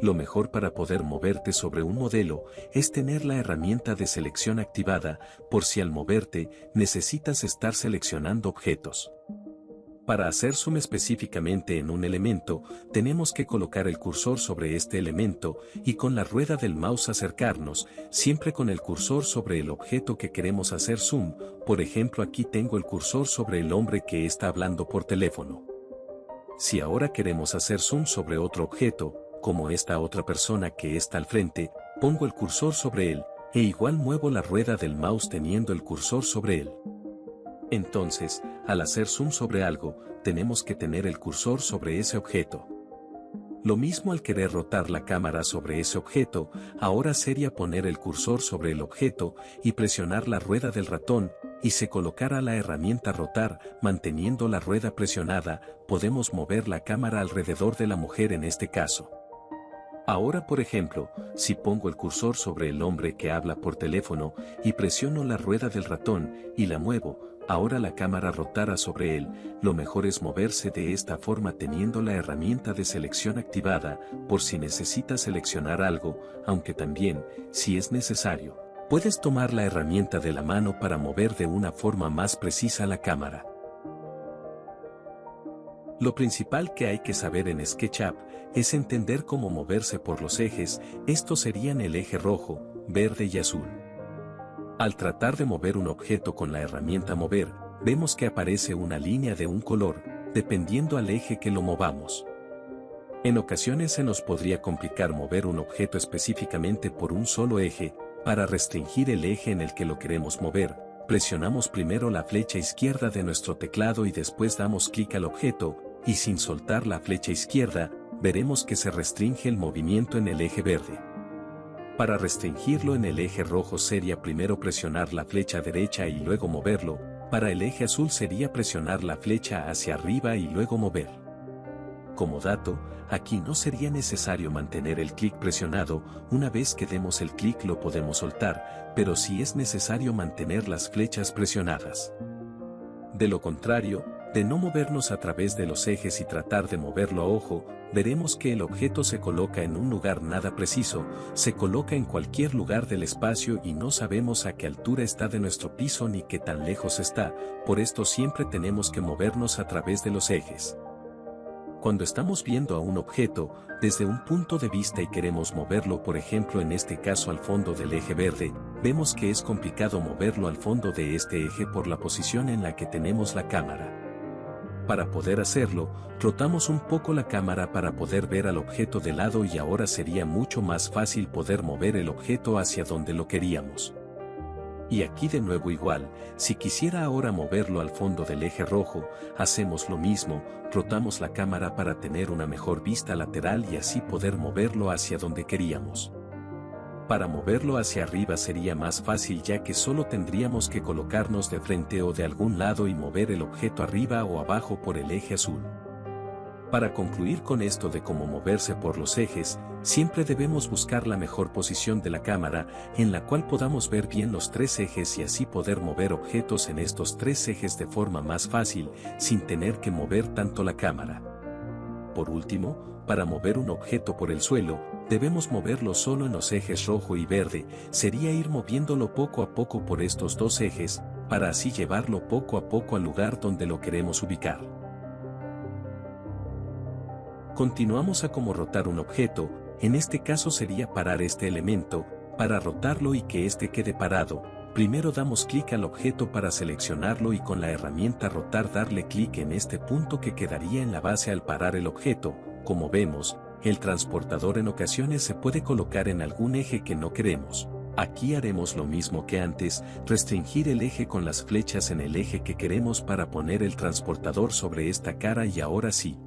Lo mejor para poder moverte sobre un modelo es tener la herramienta de selección activada, por si al moverte necesitas estar seleccionando objetos. Para hacer zoom específicamente en un elemento, tenemos que colocar el cursor sobre este elemento y con la rueda del mouse acercarnos, siempre con el cursor sobre el objeto que queremos hacer zoom. Por ejemplo, aquí tengo el cursor sobre el hombre que está hablando por teléfono. Si ahora queremos hacer zoom sobre otro objeto, como esta otra persona que está al frente, pongo el cursor sobre él, e igual muevo la rueda del mouse teniendo el cursor sobre él. Entonces, al hacer zoom sobre algo, tenemos que tener el cursor sobre ese objeto. Lo mismo al querer rotar la cámara sobre ese objeto, ahora sería poner el cursor sobre el objeto y presionar la rueda del ratón, y se colocará la herramienta rotar, manteniendo la rueda presionada, podemos mover la cámara alrededor de la mujer en este caso. Ahora, por ejemplo, si pongo el cursor sobre el hombre que habla por teléfono y presiono la rueda del ratón y la muevo, ahora la cámara rotará sobre él. Lo mejor es moverse de esta forma teniendo la herramienta de selección activada, por si necesitas seleccionar algo, aunque también, si es necesario, puedes tomar la herramienta de la mano para mover de una forma más precisa la cámara. Lo principal que hay que saber en SketchUp es entender cómo moverse por los ejes. Estos serían el eje rojo, verde y azul. Al tratar de mover un objeto con la herramienta mover, vemos que aparece una línea de un color, dependiendo al eje que lo movamos. En ocasiones se nos podría complicar mover un objeto específicamente por un solo eje. Para restringir el eje en el que lo queremos mover, presionamos primero la flecha izquierda de nuestro teclado y después damos clic al objeto, y sin soltar la flecha izquierda, veremos que se restringe el movimiento en el eje verde. Para restringirlo en el eje rojo sería primero presionar la flecha derecha y luego moverlo. Para el eje azul sería presionar la flecha hacia arriba y luego mover. Como dato, aquí no sería necesario mantener el clic presionado. Una vez que demos el clic lo podemos soltar, pero sí es necesario mantener las flechas presionadas. De lo contrario, de no movernos a través de los ejes y tratar de moverlo a ojo, veremos que el objeto se coloca en un lugar nada preciso, se coloca en cualquier lugar del espacio y no sabemos a qué altura está de nuestro piso ni qué tan lejos está. Por esto siempre tenemos que movernos a través de los ejes. Cuando estamos viendo a un objeto desde un punto de vista y queremos moverlo, por ejemplo en este caso al fondo del eje verde, vemos que es complicado moverlo al fondo de este eje por la posición en la que tenemos la cámara. Para poder hacerlo, rotamos un poco la cámara para poder ver al objeto de lado y ahora sería mucho más fácil poder mover el objeto hacia donde lo queríamos. Y aquí de nuevo igual, si quisiera ahora moverlo al fondo del eje rojo, hacemos lo mismo, rotamos la cámara para tener una mejor vista lateral y así poder moverlo hacia donde queríamos. Para moverlo hacia arriba sería más fácil ya que solo tendríamos que colocarnos de frente o de algún lado y mover el objeto arriba o abajo por el eje azul. Para concluir con esto de cómo moverse por los ejes, siempre debemos buscar la mejor posición de la cámara en la cual podamos ver bien los tres ejes y así poder mover objetos en estos tres ejes de forma más fácil, sin tener que mover tanto la cámara. Por último, para mover un objeto por el suelo, debemos moverlo solo en los ejes rojo y verde, sería ir moviéndolo poco a poco por estos dos ejes, para así llevarlo poco a poco al lugar donde lo queremos ubicar. Continuamos a cómo rotar un objeto, en este caso sería parar este elemento. Para rotarlo y que este quede parado, primero damos clic al objeto para seleccionarlo y con la herramienta rotar darle clic en este punto que quedaría en la base al parar el objeto. Como vemos, el transportador en ocasiones se puede colocar en algún eje que no queremos. Aquí haremos lo mismo que antes, restringir el eje con las flechas en el eje que queremos para poner el transportador sobre esta cara y ahora sí,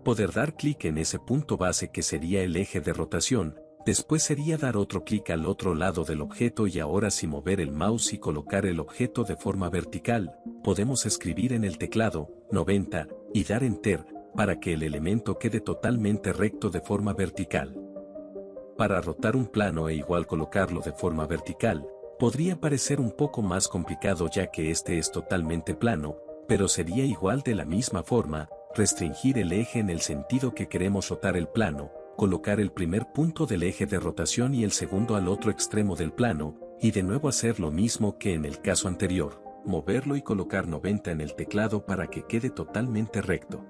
poder dar clic en ese punto base que sería el eje de rotación, después sería dar otro clic al otro lado del objeto y ahora sí mover el mouse y colocar el objeto de forma vertical. Podemos escribir en el teclado 90 y dar Enter para que el elemento quede totalmente recto de forma vertical. Para rotar un plano e igual colocarlo de forma vertical, podría parecer un poco más complicado ya que este es totalmente plano, pero sería igual de la misma forma, restringir el eje en el sentido que queremos rotar el plano, colocar el primer punto del eje de rotación y el segundo al otro extremo del plano, y de nuevo hacer lo mismo que en el caso anterior, moverlo y colocar 90 en el teclado para que quede totalmente recto.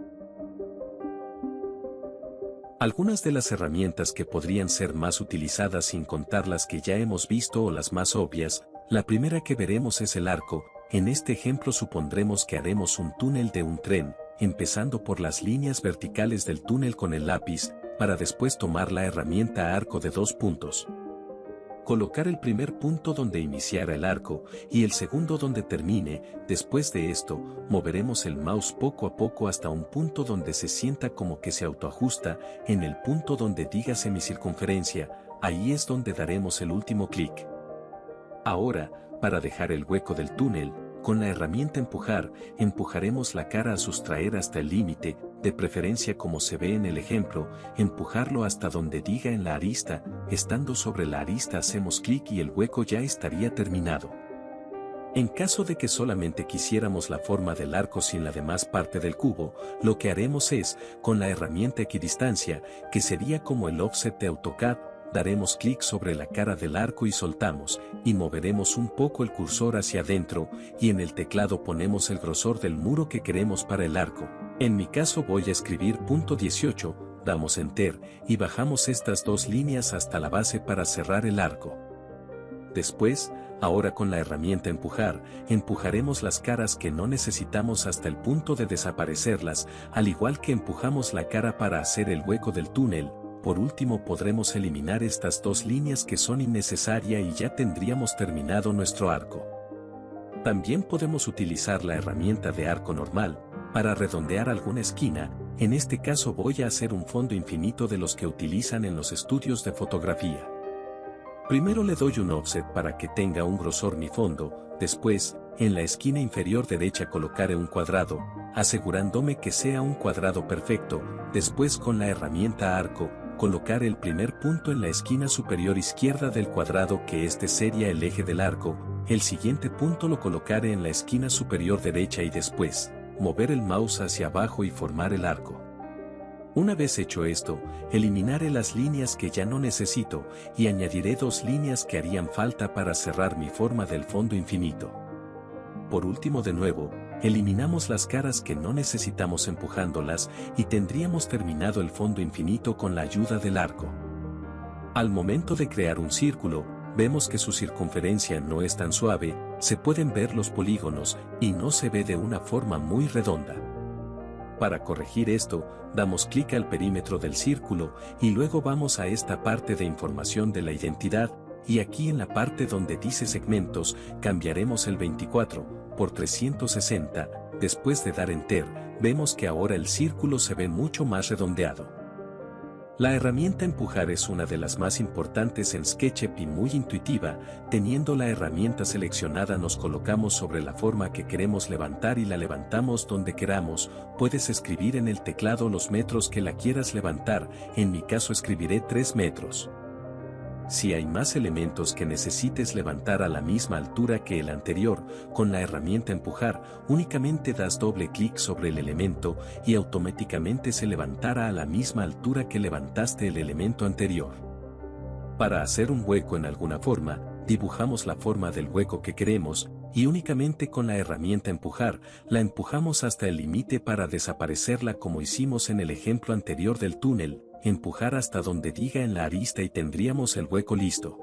Algunas de las herramientas que podrían ser más utilizadas sin contar las que ya hemos visto o las más obvias, la primera que veremos es el arco. En este ejemplo supondremos que haremos un túnel de un tren, empezando por las líneas verticales del túnel con el lápiz, para después tomar la herramienta arco de 2 puntos. Colocar el primer punto donde iniciara el arco, y el segundo donde termine. Después de esto, moveremos el mouse poco a poco hasta un punto donde se sienta como que se autoajusta. En el punto donde diga semicircunferencia, ahí es donde daremos el último clic. Ahora, para dejar el hueco del túnel, con la herramienta empujar, empujaremos la cara a sustraer hasta el límite, de preferencia como se ve en el ejemplo, empujarlo hasta donde diga en la arista. Estando sobre la arista hacemos clic y el hueco ya estaría terminado. En caso de que solamente quisiéramos la forma del arco sin la demás parte del cubo, lo que haremos es, con la herramienta equidistancia, que sería como el offset de AutoCAD, daremos clic sobre la cara del arco y soltamos, y moveremos un poco el cursor hacia adentro, y en el teclado ponemos el grosor del muro que queremos para el arco. En mi caso voy a escribir punto 18, damos Enter, y bajamos estas dos líneas hasta la base para cerrar el arco. Después, ahora con la herramienta empujar, empujaremos las caras que no necesitamos hasta el punto de desaparecerlas, al igual que empujamos la cara para hacer el hueco del túnel. Por último podremos eliminar estas dos líneas que son innecesarias y ya tendríamos terminado nuestro arco. También podemos utilizar la herramienta de arco normal, para redondear alguna esquina. En este caso voy a hacer un fondo infinito de los que utilizan en los estudios de fotografía. Primero le doy un offset para que tenga un grosor mi fondo, después, en la esquina inferior derecha colocaré un cuadrado, asegurándome que sea un cuadrado perfecto. Después con la herramienta arco, colocar el primer punto en la esquina superior izquierda del cuadrado, que este sería el eje del arco. El siguiente punto lo colocaré en la esquina superior derecha y después, mover el mouse hacia abajo y formar el arco. Una vez hecho esto, eliminaré las líneas que ya no necesito y añadiré dos líneas que harían falta para cerrar mi forma del fondo infinito. Por último, de nuevo, eliminamos las caras que no necesitamos empujándolas y tendríamos terminado el fondo infinito con la ayuda del arco. Al momento de crear un círculo, vemos que su circunferencia no es tan suave, se pueden ver los polígonos y no se ve de una forma muy redonda. Para corregir esto, damos clic al perímetro del círculo y luego vamos a esta parte de información de la identidad, y aquí en la parte donde dice segmentos, cambiaremos el 24 por 360, después de dar Enter, vemos que ahora el círculo se ve mucho más redondeado. La herramienta empujar es una de las más importantes en SketchUp y muy intuitiva. Teniendo la herramienta seleccionada nos colocamos sobre la forma que queremos levantar y la levantamos donde queramos. Puedes escribir en el teclado los metros que la quieras levantar, en mi caso escribiré 3 metros. Si hay más elementos que necesites levantar a la misma altura que el anterior, con la herramienta empujar, únicamente das doble clic sobre el elemento y automáticamente se levantará a la misma altura que levantaste el elemento anterior. Para hacer un hueco en alguna forma, dibujamos la forma del hueco que queremos, y únicamente con la herramienta empujar, la empujamos hasta el límite para desaparecerla como hicimos en el ejemplo anterior del túnel. Empujar hasta donde diga en la arista y tendríamos el hueco listo.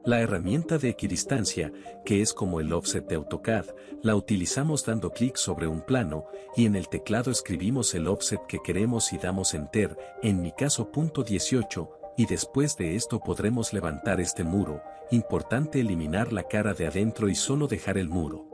La herramienta de equidistancia, que es como el offset de AutoCAD, la utilizamos dando clic sobre un plano, y en el teclado escribimos el offset que queremos y damos Enter, en mi caso punto 18, y después de esto podremos levantar este muro. Importante eliminar la cara de adentro y solo dejar el muro.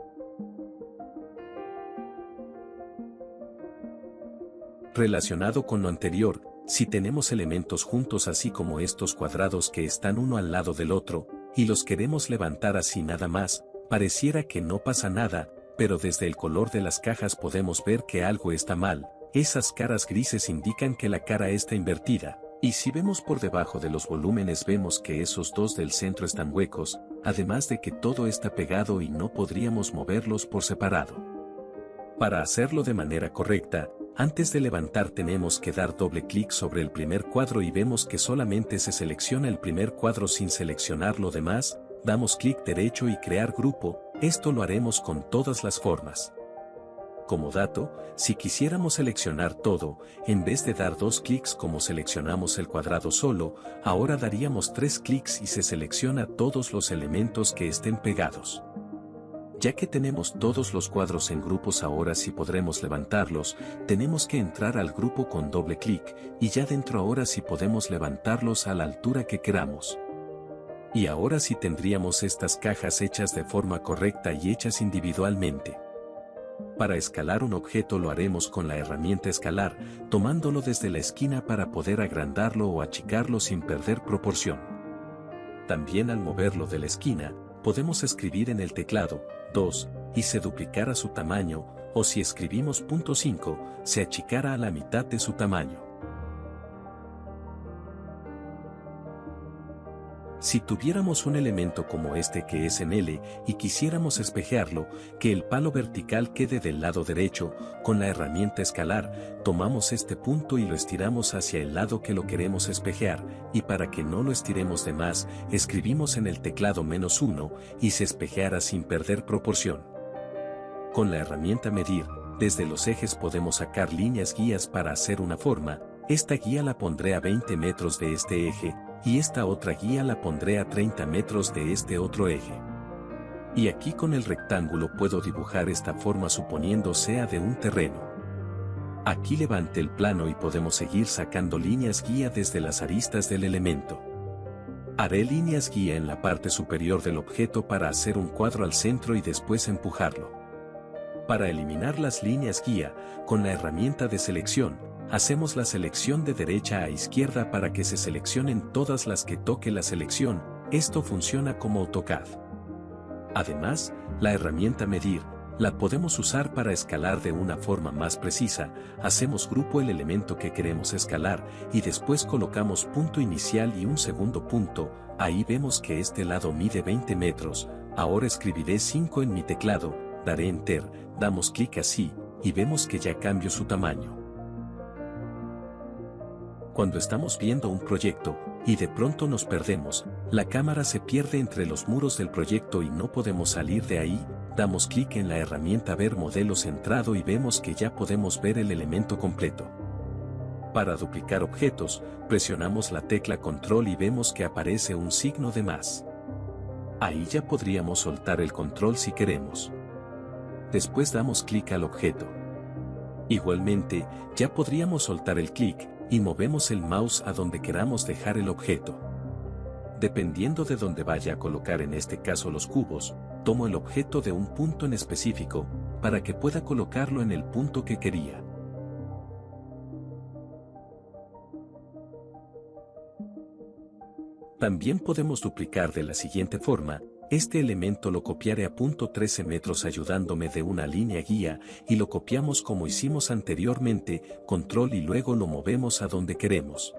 Relacionado con lo anterior, si tenemos elementos juntos así como estos cuadrados que están uno al lado del otro, y los queremos levantar así nada más, pareciera que no pasa nada, pero desde el color de las cajas podemos ver que algo está mal. Esas caras grises indican que la cara está invertida, y si vemos por debajo de los volúmenes vemos que esos dos del centro están huecos, además de que todo está pegado y no podríamos moverlos por separado. Para hacerlo de manera correcta, Antes de levantar tenemos que dar doble clic sobre el primer cuadro y vemos que solamente se selecciona el primer cuadro sin seleccionar lo demás, damos clic derecho y crear grupo, esto lo haremos con todas las formas. Como dato, si quisiéramos seleccionar todo, en vez de dar 2 clics como seleccionamos el cuadrado solo, ahora daríamos 3 clics y se selecciona todos los elementos que estén pegados. Ya que tenemos todos los cuadros en grupos ahora sí podremos levantarlos, tenemos que entrar al grupo con doble clic, y ya dentro ahora sí podemos levantarlos a la altura que queramos. Y ahora sí tendríamos estas cajas hechas de forma correcta y hechas individualmente. Para escalar un objeto lo haremos con la herramienta escalar, tomándolo desde la esquina para poder agrandarlo o achicarlo sin perder proporción. También al moverlo de la esquina, podemos escribir en el teclado 2 y se duplicará su tamaño, o si escribimos .5, se achicará a la mitad de su tamaño. Si tuviéramos un elemento como este que es en L y quisiéramos espejearlo, que el palo vertical quede del lado derecho, con la herramienta escalar, tomamos este punto y lo estiramos hacia el lado que lo queremos espejear, y para que no lo estiremos de más, escribimos en el teclado -1 y se espejeará sin perder proporción. Con la herramienta medir, desde los ejes podemos sacar líneas guías para hacer una forma, esta guía la pondré a 20 metros de este eje, y esta otra guía la pondré a 30 metros de este otro eje. Y aquí con el rectángulo puedo dibujar esta forma suponiendo sea de un terreno. Aquí levante el plano y podemos seguir sacando líneas guía desde las aristas del elemento. Haré líneas guía en la parte superior del objeto para hacer un cuadro al centro y después empujarlo. Para eliminar las líneas guía, con la herramienta de selección, hacemos la selección de derecha a izquierda para que se seleccionen todas las que toque la selección, esto funciona como AutoCAD. Además, la herramienta medir, la podemos usar para escalar de una forma más precisa, hacemos grupo el elemento que queremos escalar y después colocamos punto inicial y un segundo punto, ahí vemos que este lado mide 20 metros, ahora escribiré 5 en mi teclado, daré Enter, damos clic así, y vemos que ya cambió su tamaño. Cuando estamos viendo un proyecto, y de pronto nos perdemos, la cámara se pierde entre los muros del proyecto y no podemos salir de ahí, damos clic en la herramienta Ver modelo centrado y vemos que ya podemos ver el elemento completo. Para duplicar objetos, presionamos la tecla Control y vemos que aparece un signo de más. Ahí ya podríamos soltar el control si queremos. Después damos clic al objeto. Igualmente, ya podríamos soltar el clic, y movemos el mouse a donde queramos dejar el objeto. Dependiendo de dónde vaya a colocar en este caso los cubos, tomo el objeto de un punto en específico, para que pueda colocarlo en el punto que quería. También podemos duplicar de la siguiente forma, este elemento lo copiaré a .13 metros ayudándome de una línea guía y lo copiamos como hicimos anteriormente, control y luego lo movemos a donde queremos.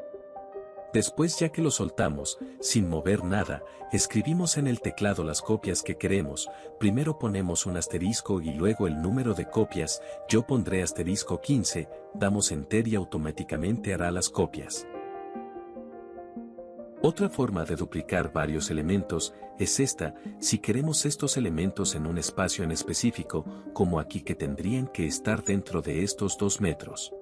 Después ya que lo soltamos, sin mover nada, escribimos en el teclado las copias que queremos, primero ponemos un asterisco y luego el número de copias, yo pondré asterisco 15, damos Enter y automáticamente hará las copias. Otra forma de duplicar varios elementos es esta, si queremos estos elementos en un espacio en específico, como aquí que tendrían que estar dentro de estos 2 metros.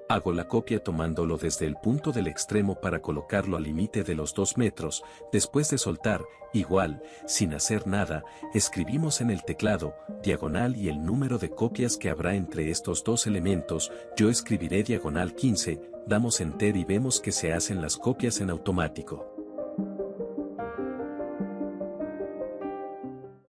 Hago la copia tomándolo desde el punto del extremo para colocarlo al límite de los 2 metros, después de soltar, igual, sin hacer nada, escribimos en el teclado, diagonal y el número de copias que habrá entre estos 2 elementos, yo escribiré diagonal 15, damos Enter y vemos que se hacen las copias en automático.